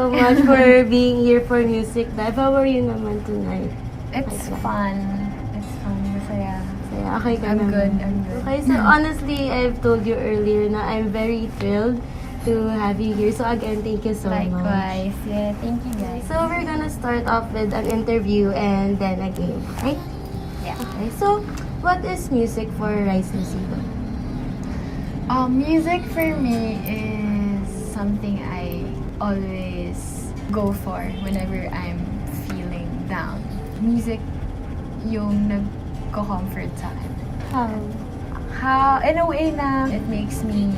so much for being here for Music Dive. How are you naman tonight? It's fun. It's fun. Masaya. Okay ka I'm naman. good. I'm good. Okay, so honestly, I've told you earlier na I'm very thrilled to have you here. So again, thank you so much. Likewise. Yeah, thank you guys. So we're gonna start off with an interview and then a game, right? Yeah. Okay, so what is music for Rice Lucido? Music for me is something I always go for whenever I'm feeling down. Music yung nagko-comfort sa akin. How, in a way na it makes me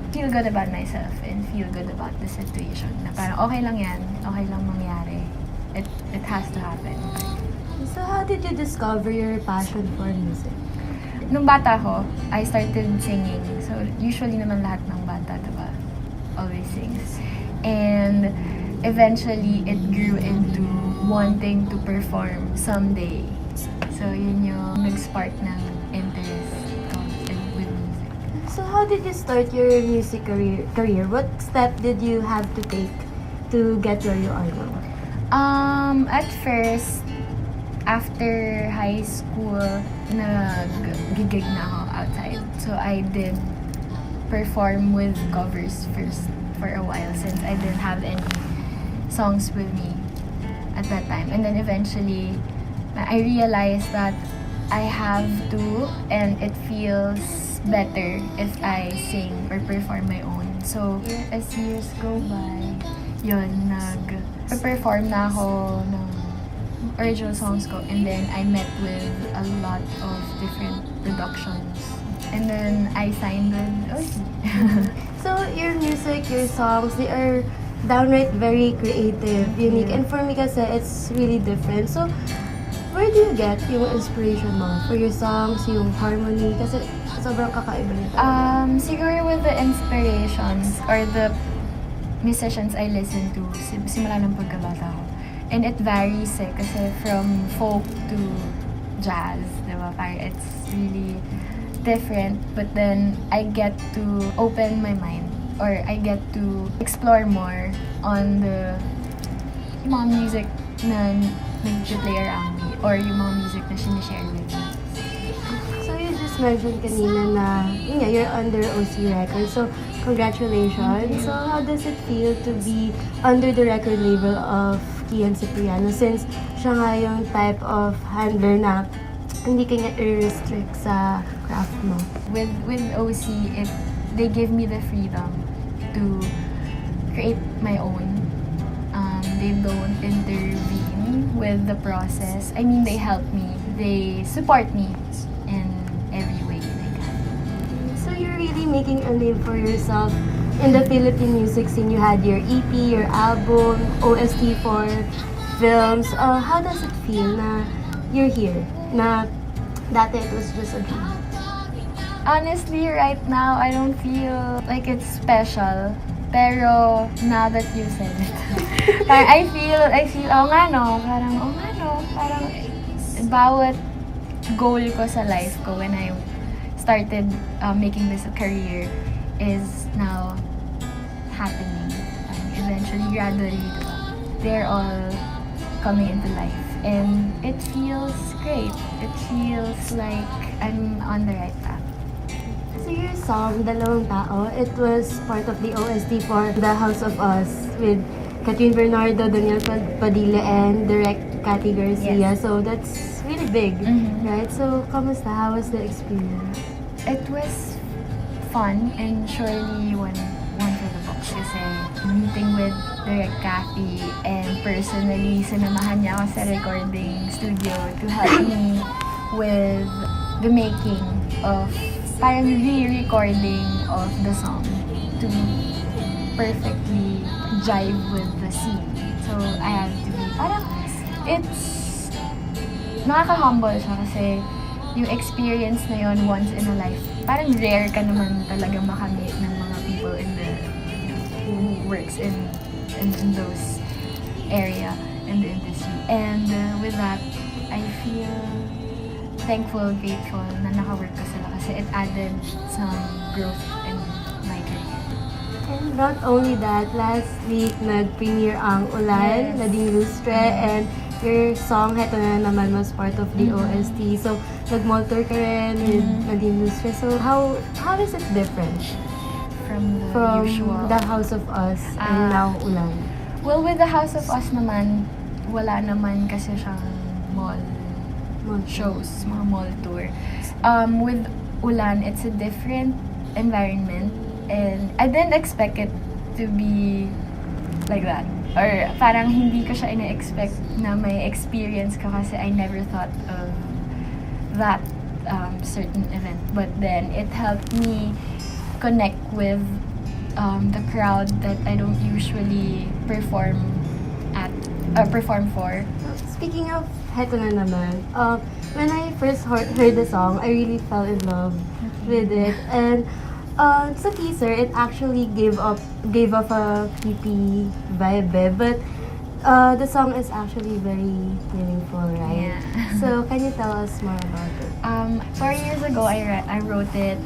feel good about myself and feel good about the situation. Na parang okay lang yan, okay lang mangyari. It has to happen. So how did you discover your passion for music? Nung bata ko, I started singing. So, usually naman lahat ng bata, diba? Always sings. And eventually, it grew into wanting to perform someday. So, yun yung nag-spark ng interest ko with music. So how did you start your music career? What step did you have to take to get where you are now? At first, after high school, nag-gig na ako outside. So, I did perform with covers first for a while since I didn't have any songs with me at that time. And then eventually, I realized that I have to, and it feels better if I sing or perform my own. So, as years go by, yun, nag-perform na ako ng original songs ko, and then I met with a lot of different productions, and then I signed with uDOu. So your music, your songs, they are downright very creative, unique, and for me kasi it's really different. So where do you get yung inspiration mo for your songs, yung harmony? Kasi sobrang kakaiba nito. Siguro with the inspirations or the musicians I listen to simula ng pagkabata ko. And it varies kasi from folk to jazz, diba? Parang it's really different. But then, I get to open my mind or I get to explore more on yung mga music na nag-play around me or yung mga music na sinishare with me. So you just mentioned kanina na you're under OC Records. So congratulations. So how does it feel to be under the record label of Kian Cipriano since siya nga yung type of handler na hindi kanya i-restrict sa craft mo? With OC, they give me the freedom to create my own. They don't intervene with the process. I mean, they help me. They support me in every way they can. So you're really making a name for yourself in the Philippine music scene. You had your EP, your album, OST for films. How does it feel na you're here? Na dati it was just a dream. Honestly, right now, I don't feel like it's special. Pero, now that you said it, I feel, parang bawat goal ko sa life ko when I started making this a career is now happening. Eventually, gradually, they're all coming into life. And it feels great. It feels like I'm on the right path. So your song, Dalawang Tao, it was part of the OST for The House of Us with Catherine Bernardo, Daniel Padilla, and direct Cathy Garcia. Yes. So that's really big, right? So, kamusta? How was the experience? It was fun and surely one for the books kasi meeting with direct Cathy and personally sinamahan niya ako sa recording studio to help me with the making of parang re-recording of the song to perfectly jive with the scene. So I have to be parang it's nakaka-humble siya kasi yung experience na yon once in a life. Parang rare ka naman talaga makamit ng mga people in the who works in those area in the industry. And with that, I feel thankful, grateful na naka-work ko sila kasi it added some growth in my career. And And not only that, last week nag-premiere ang Ulan, Yes. Nadine Lustre, and your song Heto Na Naman was part of the OST. So, nag-mall tour ka rin with Nadine Lustre. So, how is it different From the from usual. The House of Us and now Ulan? Well, with The House of Us naman, wala naman kasi siyang mall Mall tour. shows, mga mall tour. With Ulan, it's a different environment and I didn't expect it to be like that. Or parang hindi ko siya ina-expect na may experience ka kasi I never thought of that certain event. But then, it helped me connect with the crowd that I don't usually perform for. Speaking of Heto Na Naman, when I first heard the song, I really fell in love with it. And sa teaser, it actually gave off a creepy vibe, but the song is actually very meaningful, right? Yeah. So, can you tell us more about it? 4 years ago, I wrote it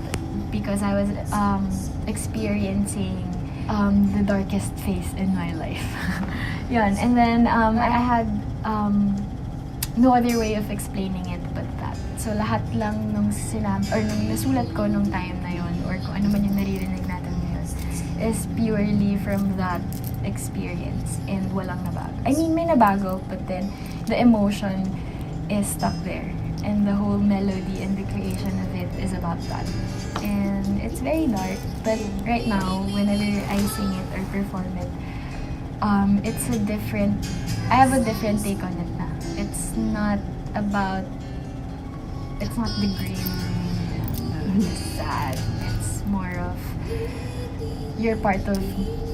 because I was experiencing the darkest phase in my life. Yun. And then, I had no other way of explaining it but that. So, lahat lang nung nasulat ko nung time na yun, or kung ano man yung naririnig natin ngayon, is purely from that experience and walang nabago. I mean, may nabago, but then the emotion is stuck there. And the whole melody and the creation of it is about that. And it's very dark, but right now, whenever I sing it or perform it, I have a different take on it na. It's not the grim, the sad. It's more of, you're part of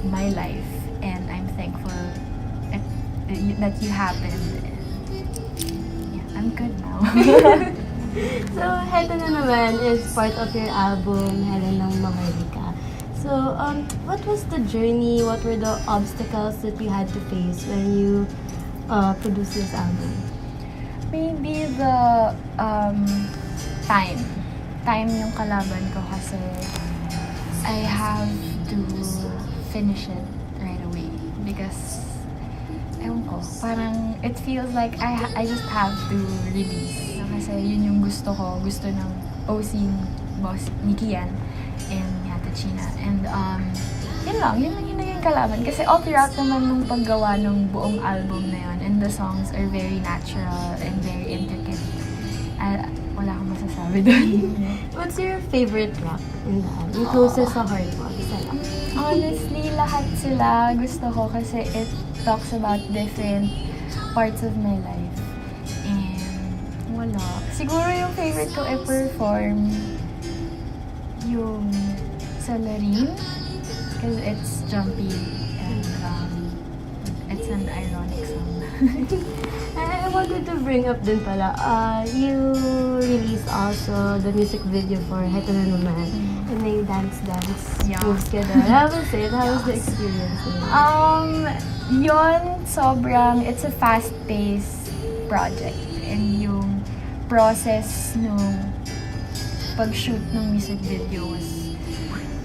my life, and I'm thankful that you happened. Yeah, I'm good now. So, Heto Na Naman is part of your album, Helen ng Maharlika. So, what was the journey? What were the obstacles that you had to face when you produced this album? Maybe the time. Time yung kalaban ko kasi I have to finish it right away because ewan ko, parang it feels like I just have to release. Kasi yun yung gusto ng OC boss ni Kian and ni Ate China. And yun lang yung naging kalaban. Kasi all throughout naman nung paggawa ng buong album na yun, and the songs are very natural and very intricate. Wala akong masasabi doon. What's your favorite track in the album? Yung closest sa heart mo? Isa lang. Honestly, lahat sila gusto ko kasi it talks about different parts of my life. And wala. Siguro yung favorite ko i-perform yung Salarin because it's jumpy and it's an ironic song. I wanted to bring up din pala, you released also the music video for Heto Na Naman. And may dance Yeah. moves ka doon. How was it? How was the experience? Yon sobrang, it's a fast-paced project. And yung process nung pag-shoot ng music video was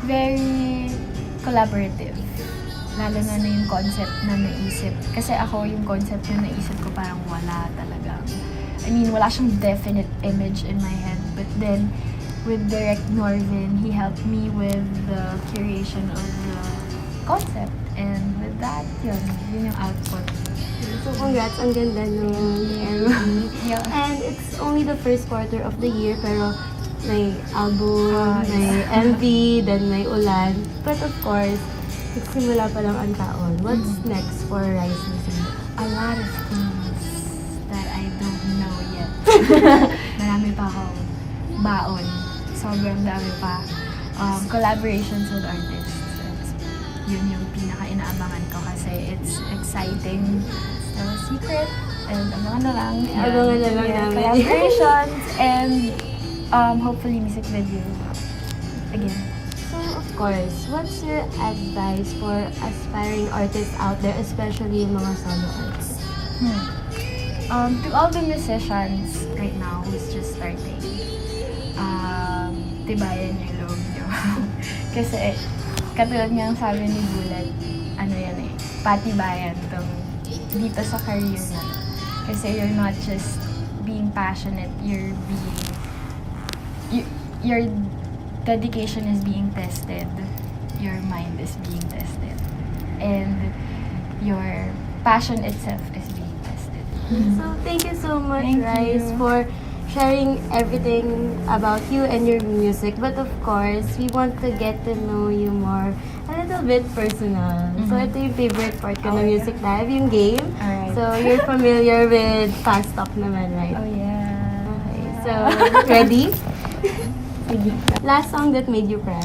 very collaborative. Lalo na yung concept na naisip. Kasi ako, yung concept na naisip ko parang wala talaga. I mean, wala siyang definite image in my head. But then, with Direct Norvin, he helped me with the curation of the concept. And with that, yun yung output. So, congrats. Ang ganda nung MV. Yeah. And it's only the first quarter of the year, pero may album, may MV, then may Ulan. But of course, nagsimula pa lang ang taon. What's next for Rice Lucido? A lot of things that I don't know yet. Marami pa akong baon. Sobrang dami pa. Collaborations with artists. Yun yung pinaka-inaabangan ko kasi it's exciting. Still a secret. And abangan na lang. Abangan na lang namin. Collaborations and hopefully music video. Again. So, of course, what's your advice for aspiring artists out there, especially yung mga solo artists? To all the musicians right now who's just starting, tibayan yung loob nyo. Kasi katulad nga ang sabi ni Bulat, ano yan eh, patibayan tong dito sa career na. Kasi you're not just being passionate, your dedication is being tested, your mind is being tested, and your passion itself is being tested. So thank you so much, Thank Rice, you. for sharing everything about you and your music. But of course, we want to get to know you more, a little bit personal. So ito yung favorite part ko ng Music Live, yung game. Alright. So you're familiar with Fast Talk naman, right? Oh yeah. Okay, so ready? Sige. Last song that made you cry.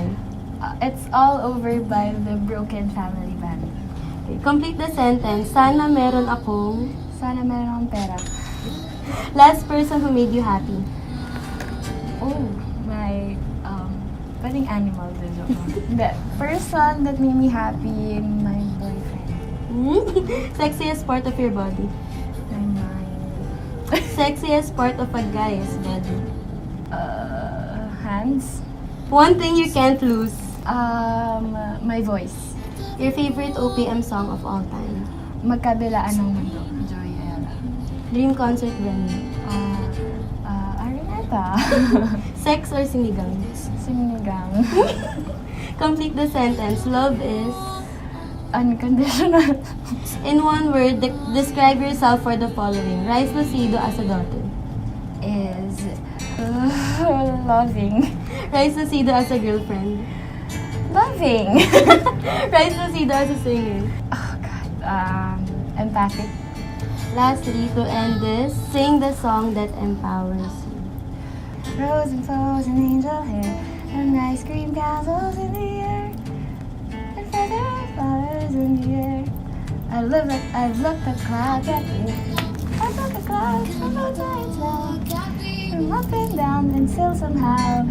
It's All Over by the Broken Family Band. Okay, complete the sentence. Sana meron akong... Sana meron akong pera. Last person who made you happy. Oh, my, pwedeng animal din ako. The person that made me happy, my boyfriend. Sexiest part of your body. My mind. Sexiest part of a guy's body. Hands. One thing you can't lose. My voice. Your favorite OPM song of all time. Magkabilaan ng mundo. Joy Ella. Dream concert venue. Arineta. Sex or sinigang? Sinigang. Complete the sentence. Love is... Unconditional. In one word, describe yourself for the following. Rice Lucido as a daughter. Is loving. Rice Lucido as a girlfriend. Loving. Rice Lucido as a singer. Oh God. Empathic. Lastly, to end this, sing the song that empowers you. Rose and flows and angel hair and ice cream castles in the air and feather flowers in the air. I've looked at clouds at you. I've looked at clouds from both sides now. From up and down and still somehow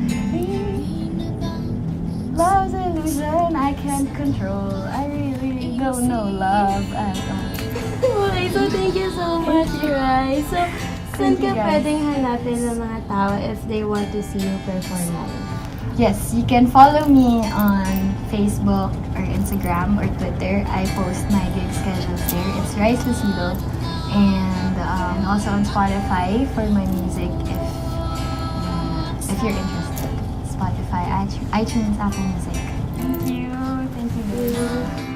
love's an illusion I can't control. I really don't know love at all. Okay, so thank you so much, Rice. So, saan Thank you, ka guys. pwedeng hanapin ng mga tao if they want to see you perform live? Yes, you can follow me on Facebook or Instagram or Twitter. I post my gig schedules there. It's Rice Lucido. And also on Spotify for my music if you're interested. Spotify, iTunes, Apple Music. Thank you. Thank you.